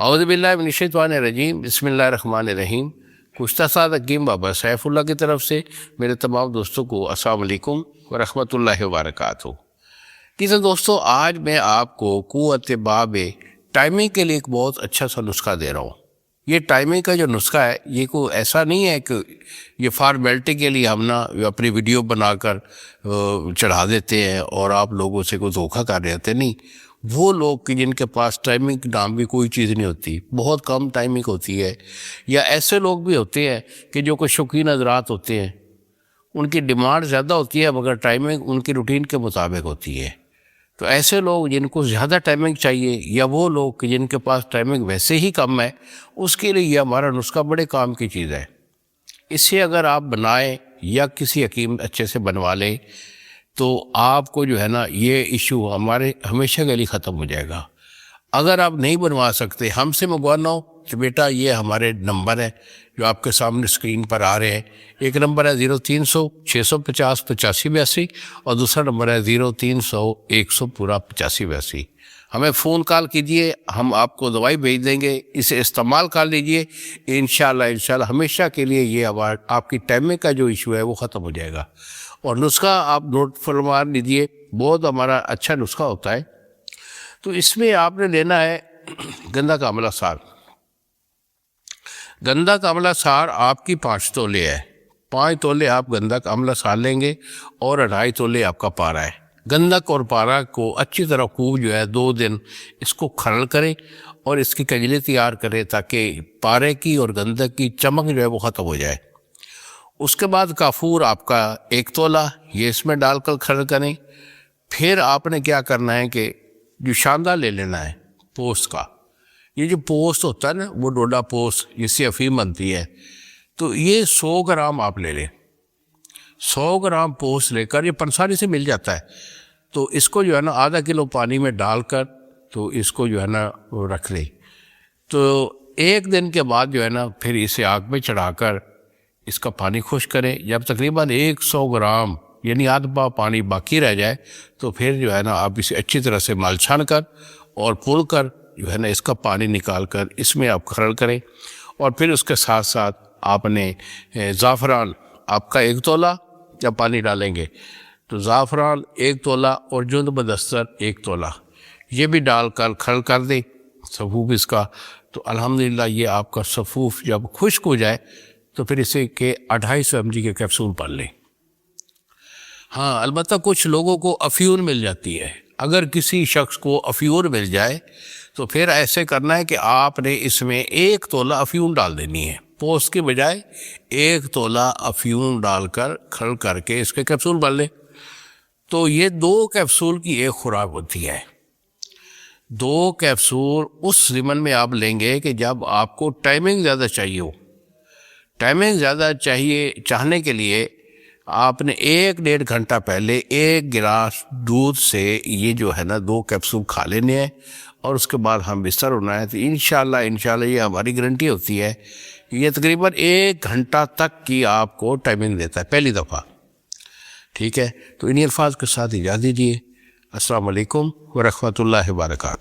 औज़ुबिल्लाहि बिस्मिल्लाहिर्रहमानिर्रहीम। कुश्ता साद हकीम बाबा सैफुल्लाह की तरफ से मेरे तमाम दोस्तों को अस्सलाम वालेकुम व रहमतुल्लाहि व बरकातुहू। किसी दोस्तों, आज मैं आपको क़ुव्वत बाब टाइमिंग के लिए एक बहुत अच्छा सा नुस्खा दे रहा हूँ। ये टाइमिंग का जो नुस्खा है, ये कोई ऐसा नहीं है कि ये फॉर्मेलिटी के लिए हम ना अपनी वीडियो बनाकर चढ़ा देते हैं और आप लोगों से कोई धोखा कर रहे होते। नहीं, वो लोग कि जिनके पास टाइमिंग नाम की कोई चीज़ नहीं होती, बहुत कम टाइमिंग होती है, या ऐसे लोग भी होते हैं कि जो कोई शौकीन हज़रात होते हैं, उनकी डिमांड ज़्यादा होती है मगर टाइमिंग उनकी रूटीन के मुताबिक होती है। तो ऐसे लोग जिनको ज़्यादा टाइमिंग चाहिए, या वो लोग कि जिनके पास टाइमिंग वैसे ही कम है, उसके लिए ये हमारा नुस्खा बड़े काम की चीज़ है। इससे अगर आप बनाएं या किसी हकीम अच्छे से बनवा लें तो आपको जो है ना ये इशू हमारे हमेशा के लिए ख़त्म हो जाएगा। अगर आप नहीं बनवा सकते, हमसे मंगवाना हो तो बेटा ये हमारे नंबर है जो आपके सामने स्क्रीन पर आ रहे हैं। एक नंबर है 0300 650 85 82 और दूसरा नंबर है 0300 100 पूरा 85 82। हमें फ़ोन कॉल कीजिए, हम आपको दवाई भेज देंगे, इसे इस्तेमाल कर लीजिए। इंशाल्लाह हमेशा के लिए ये आपकी टाइमिंग का जो इशू है वो ख़त्म हो जाएगा। और नुस्खा आप नोट फरमा लीजिए, बहुत हमारा अच्छा नुस्खा होता है। तो इसमें आपने लेना है गंदा का अमला सार। गंदा का अमला सार आपकी 5 तोले है। 5 तोले आप गंदा का अमला सार लेंगे और 2.5 तोले आपका पारा है। गंधक और पारा को अच्छी तरह खूब जो है 2 दिन इसको खरल करें और इसकी कजली तैयार करें ताकि पारे की और गंधक की चमक जो है वो ख़त्म हो जाए। उसके बाद काफूर आपका 1 तोला ये इसमें डालकर खरल करें। फिर आपने क्या करना है कि जो शांदा ले लेना है पोस्ट का। ये जो पोस्ट होता है ना, वो डोडा पोस्ट जिससे अफीम बनती है, तो ये 100 ग्राम आप ले लें। 100 ग्राम पोस्ट लेकर, ये पंसारी से मिल जाता है, तो इसको जो है ना आधा किलो पानी में डालकर तो इसको जो है ना वो रख लें। तो 1 दिन के बाद जो है ना फिर इसे आग में चढ़ाकर इसका पानी खुश करें। जब तकरीबन 100 ग्राम यानी आधा पानी बाकी रह जाए तो फिर जो है ना आप इसे अच्छी तरह से माल छान कर और पुल कर जो है ना इसका पानी निकाल कर इसमें आप खरल करें। और फिर उसके साथ साथ आपने ज़ाफ़रान आपका 1 तोला जब पानी डालेंगे तो ज़ाफ़रान 1 तोला और जुंद बदस्तर 1 तोला ये भी डालकर खरल कर दें सफ़ूफ इसका। तो अल्हम्दुलिल्लाह ये आपका सफ़ूफ जब खुश्क हो जाए तो फिर इसे के 250 mg के कैप्सूल पढ़ लें। हाँ, अलबत्ता कुछ लोगों को अफ्यून मिल जाती है। अगर किसी शख्स को अफ्यून मिल जाए तो फिर ऐसे करना है कि आपने इसमें 1 तोला अफ्यून डाल देनी है। पोस्ट के बजाय 1 तोला अफ्यून डालकर खरल करके इसके कैप्सूल भर लें। तो ये 2 कैप्सूल की एक खुराक होती है। 2 कैप्सूल उस ज़िमन में आप लेंगे कि जब आपको टाइमिंग ज़्यादा चाहिए हो। टाइमिंग ज़्यादा चाहने के लिए आपने 1-1.5 घंटा पहले 1 गिलास दूध से ये जो है ना 2 कैप्सूल खा लेने हैं और उसके बाद हम बिस्तर होना है। तो इंशाल्लाह ये हमारी गारंटी होती है। ये तकरीबन 1 घंटा तक की आपको टाइमिंग देता है पहली दफ़ा। ठीक है, तो इन्हीं अल्फाज के साथ इजाज़त दीजिए। अस्सलाम वालेकुम व रहमतुल्लाहि व बरकातुहू।